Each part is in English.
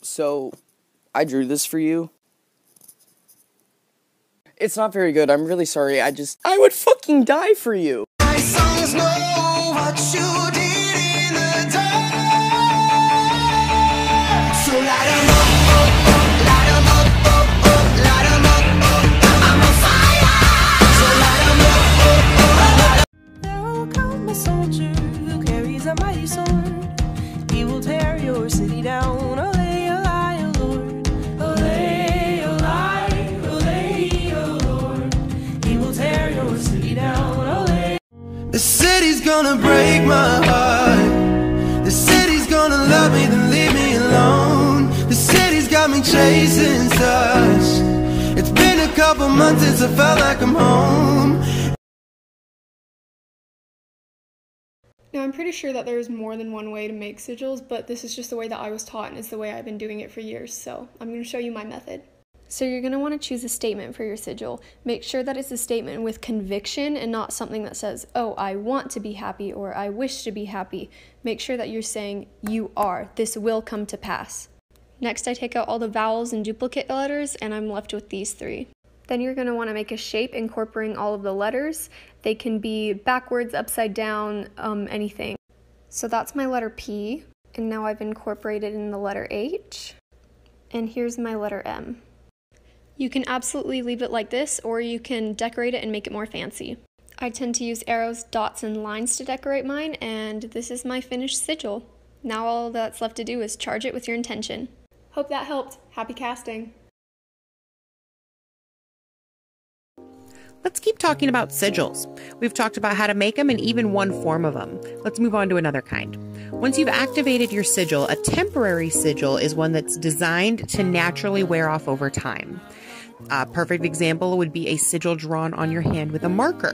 So I drew this for you. It's not very good, I'm really sorry, I would fucking die for you! My songs know what you did in the dark. So light 'em up, light 'em up, light 'em up, I'm on fire. So light 'em up, There will come a soldier who carries a mighty sword. He will tear your city down. Olay, olay, oh Lord. Olay, olay, olay, oh Lord. He will tear your city down. Olay. The city's gonna break my heart. The city's gonna love me, then leave me alone. The city's got me chasing stars. It's been a couple months since I felt like I'm home. Now, I'm pretty sure that there's more than one way to make sigils, but this is just the way that I was taught, and it's the way I've been doing it for years, so I'm going to show you my method. So you're going to want to choose a statement for your sigil. Make sure that it's a statement with conviction and not something that says, oh, I want to be happy or I wish to be happy. Make sure that you're saying, you are. This will come to pass. Next, I take out all the vowels and duplicate letters, and I'm left with these three. Then you're going to want to make a shape incorporating all of the letters. They can be backwards, upside down, anything. So that's my letter P, and now I've incorporated in the letter H. And here's my letter M. You can absolutely leave it like this, or you can decorate it and make it more fancy. I tend to use arrows, dots, and lines to decorate mine, and this is my finished sigil. Now all that's left to do is charge it with your intention. Hope that helped. Happy casting! Let's keep talking about sigils. We've talked about how to make them and even one form of them. Let's move on to another kind. Once you've activated your sigil, a temporary sigil is one that's designed to naturally wear off over time. A perfect example would be a sigil drawn on your hand with a marker.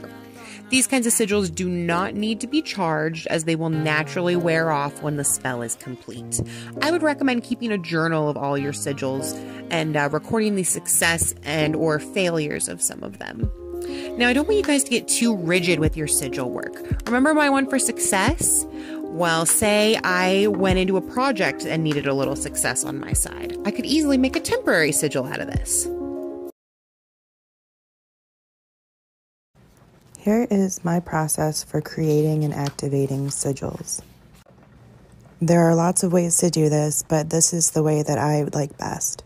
These kinds of sigils do not need to be charged, as they will naturally wear off when the spell is complete. I would recommend keeping a journal of all your sigils and recording the success and or failures of some of them. Now, I don't want you guys to get too rigid with your sigil work. Remember my one for success? Well, say I went into a project and needed a little success on my side. I could easily make a temporary sigil out of this. Here is my process for creating and activating sigils. There are lots of ways to do this, but this is the way that I like best.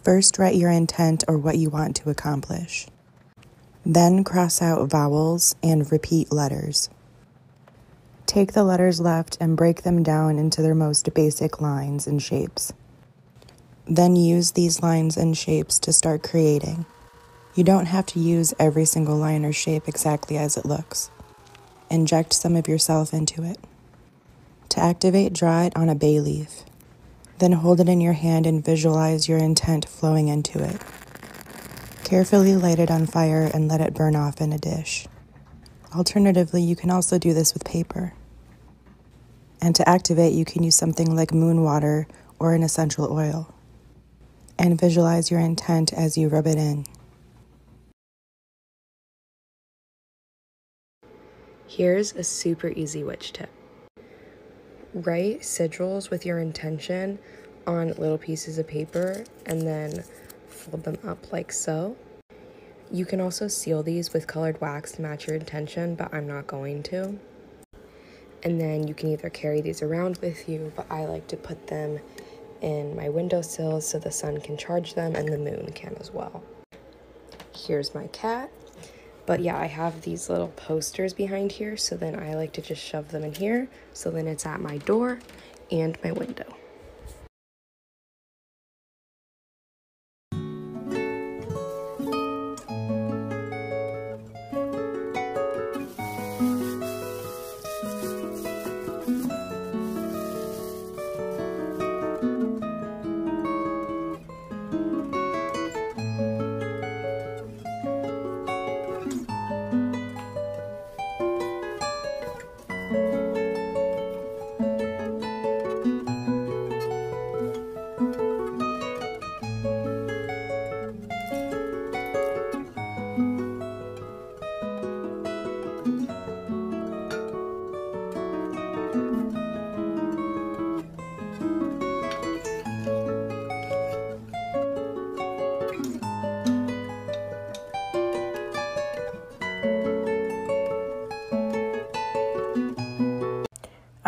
First, write your intent or what you want to accomplish. Then cross out vowels and repeat letters. Take the letters left and break them down into their most basic lines and shapes. Then use these lines and shapes to start creating. You don't have to use every single line or shape exactly as it looks. Inject some of yourself into it. To activate, draw it on a bay leaf. Then hold it in your hand and visualize your intent flowing into it. Carefully light it on fire and let it burn off in a dish. Alternatively, you can also do this with paper. And to activate, you can use something like moon water or an essential oil. And visualize your intent as you rub it in. Here's a super easy witch tip. Write sigils with your intention on little pieces of paper and then fold them up like so. You can also seal these with colored wax to match your intention, but I'm not going to. And then you can either carry these around with you, but I like to put them in my windowsill so the sun can charge them and the moon can as well. Here's my cat. But yeah, I have these little posters behind here, so then I like to just shove them in here, so then it's at my door and my window.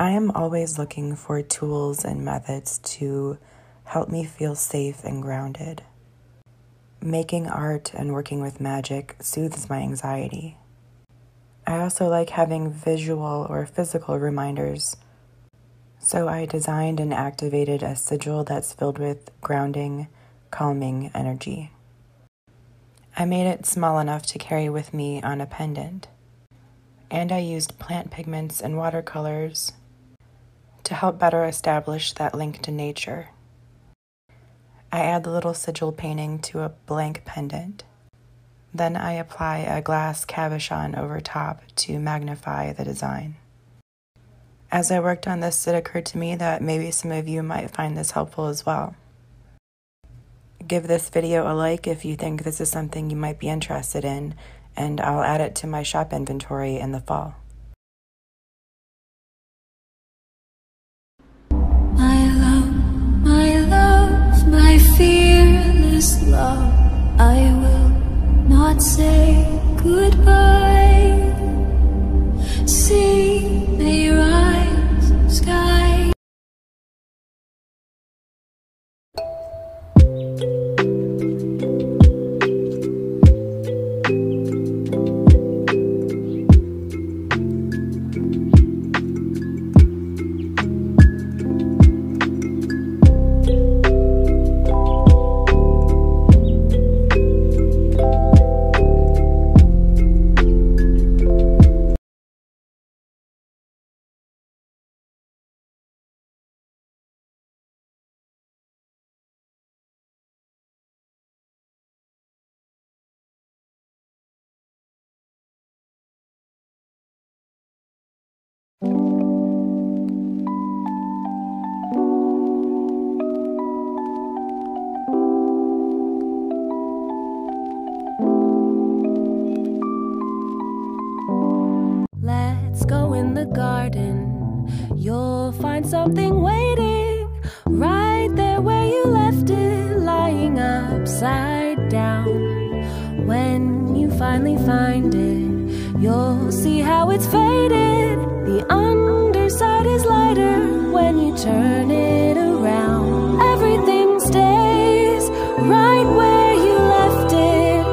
I am always looking for tools and methods to help me feel safe and grounded. Making art and working with magic soothes my anxiety. I also like having visual or physical reminders, so I designed and activated a sigil that's filled with grounding, calming energy. I made it small enough to carry with me on a pendant, and I used plant pigments and watercolors to help better establish that link to nature. I add the little sigil painting to a blank pendant. Then I apply a glass cabochon over top to magnify the design. As I worked on this, it occurred to me that maybe some of you might find this helpful as well. Give this video a like if you think this is something you might be interested in, and I'll add it to my shop inventory in the fall. My love, my fearless love, I will not say goodbye. Sea may rise, sky. Let's go in the garden. You'll find something waiting right there where you left it, lying upside down. When you finally find it, you'll see how it's faded. The underside is lighter when you turn it around. Everything stays right where you left it.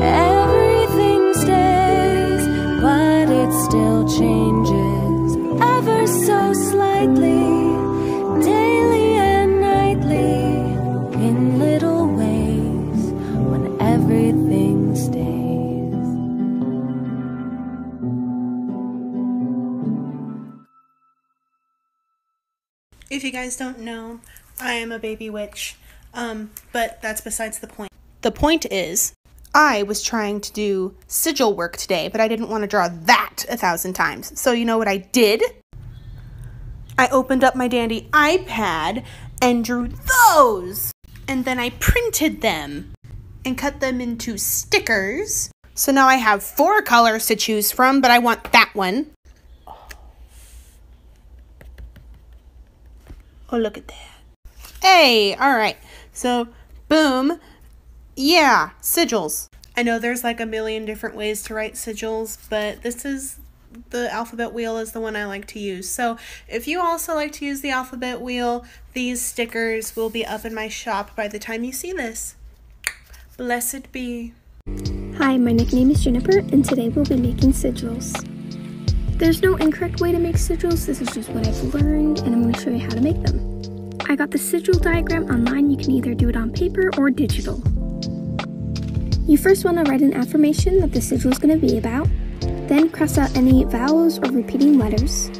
Everything stays, but it still changes ever so slightly, daily and nightly, in little ways, when everything stays. If you guys don't know, I am a baby witch, but that's besides the point. The point is, I was trying to do sigil work today, but I didn't want to draw that 1,000 times. So you know what I did? I opened up my dandy iPad and drew those. And then I printed them and cut them into stickers. So now I have 4 colors to choose from, but I want that one. Oh, look at that. Hey, all right. So, boom. Yeah, sigils. I know there's like a million different ways to write sigils, but this is the alphabet wheel is the one I like to use. So if you also like to use the alphabet wheel, these stickers will be up in my shop by the time you see this. Blessed be. Hi, my nickname is Jennifer, and today we'll be making sigils. There's no incorrect way to make sigils, this is just what I've learned, and I'm going to show you how to make them. I got the sigil diagram online. You can either do it on paper or digital. You first want to write an affirmation that the sigil is going to be about, then cross out any vowels or repeating letters.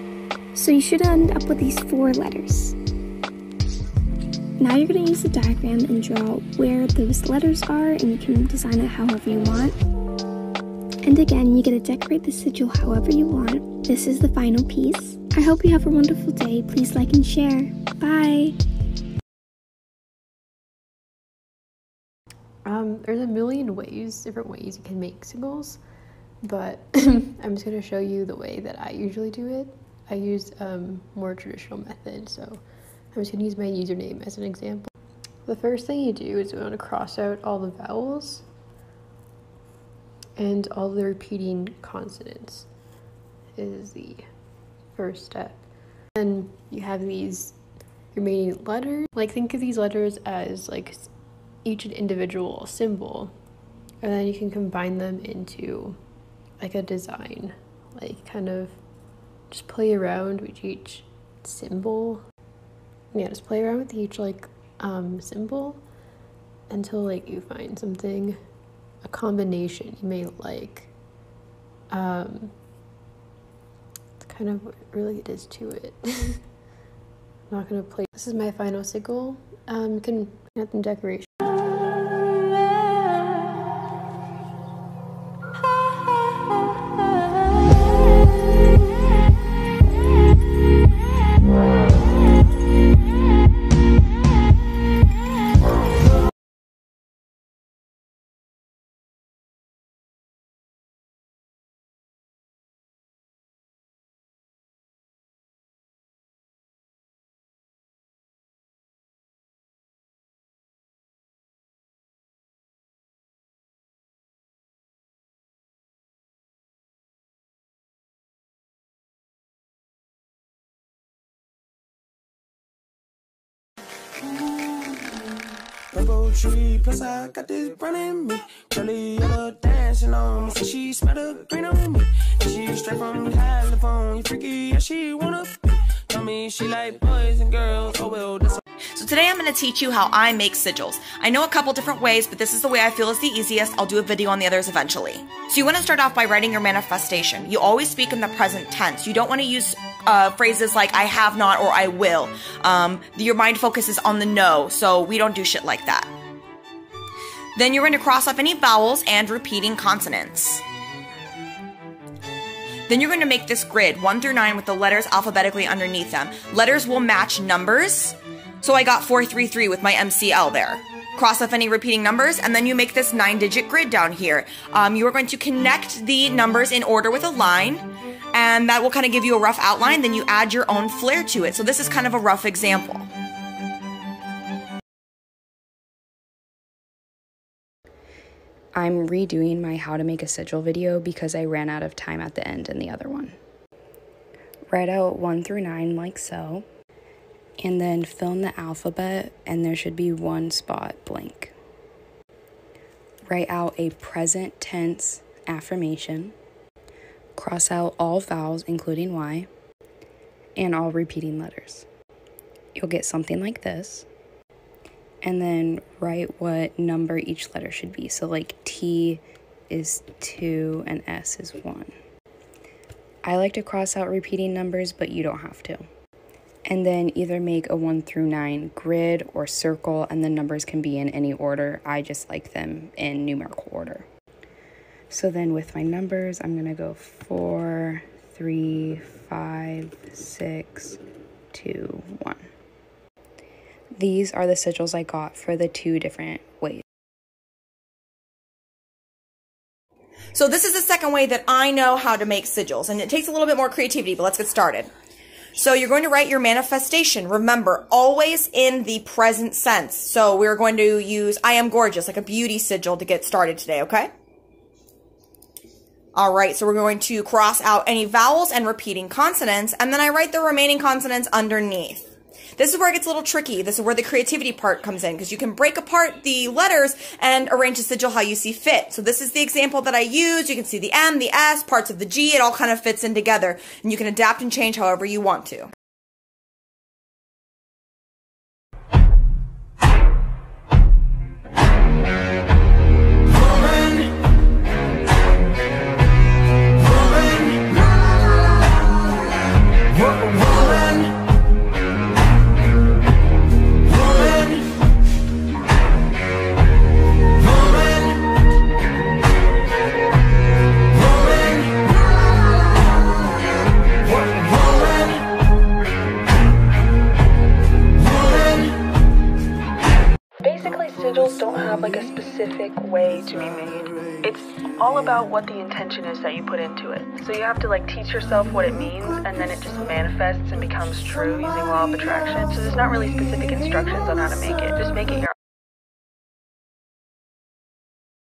So you should end up with these 4 letters. Now you're going to use the diagram and draw where those letters are, and you can design it however you want. And again, you get to decorate the sigil however you want. This is the final piece. I hope you have a wonderful day. Please like and share. Bye! There's a million different ways you can make sigils, but I'm just going to show you the way that I usually do it. I used a more traditional method, so I'm just going to use my username as an example. The first thing you do is you want to cross out all the vowels and all the repeating consonants is the first step. Then you have these remaining letters. Like, think of these letters as like each an individual symbol, and then you can combine them into like a design. Like, kind of just play around with each symbol. Yeah, just play around with each like symbol until like you find something, a combination you may like. It's kind of what really it is to it. I'm not gonna play. This is my final sigil. You can add some decoration. Rainbow tree, plus I got this brown in me. Curly yellow dancing on me. Say she smell the green on me. And she straight from California. Freaky, yeah, she wanna be. Tell me she like boys and girls. Oh well, that's. So today I'm going to teach you how I make sigils. I know a couple different ways, but this is the way I feel is the easiest. I'll do a video on the others eventually. So you want to start off by writing your manifestation. You always speak in the present tense. You don't want to use phrases like I have not or I will. Your mind focuses on the no, so we don't do shit like that. Then you're going to cross off any vowels and repeating consonants. Then you're going to make this grid 1 through 9 with the letters alphabetically underneath them. Letters will match numbers. So I got 433 with my MCL there. Cross off any repeating numbers, and then you make this 9-digit grid down here. You are going to connect the numbers in order with a line, and that will kind of give you a rough outline. Then you add your own flair to it. So this is kind of a rough example. I'm redoing my how to make a sigil video because I ran out of time at the end in the other one. Write out 1 through 9 like so. And then fill in the alphabet, and there should be one spot blank. Write out a present tense affirmation. Cross out all vowels, including Y, and all repeating letters. You'll get something like this. And then write what number each letter should be. So like T is 2 and S is 1. I like to cross out repeating numbers, but you don't have to. And then either make a 1 through 9 grid or circle, and the numbers can be in any order. I just like them in numerical order. So then with my numbers, I'm going to go 4, 3, 5, 6, 2, 1. These are the sigils I got for the 2 different ways. So this is the second way that I know how to make sigils, and it takes a little bit more creativity, but let's get started. So you're going to write your manifestation. Remember, always in the present sense. So we're going to use I am gorgeous, like a beauty sigil to get started today, okay? Alright, so we're going to cross out any vowels and repeating consonants, and then I write the remaining consonants underneath. This is where it gets a little tricky. This is where the creativity part comes in, because you can break apart the letters and arrange a sigil how you see fit. So this is the example that I use. You can see the M, the S, parts of the G. It all kind of fits in together, and you can adapt and change however you want to. Sigils don't have like a specific way to be made. It's all about what the intention is that you put into it. So you have to like teach yourself what it means, and then it just manifests and becomes true using law of attraction. So there's not really specific instructions on how to make it. Just make it your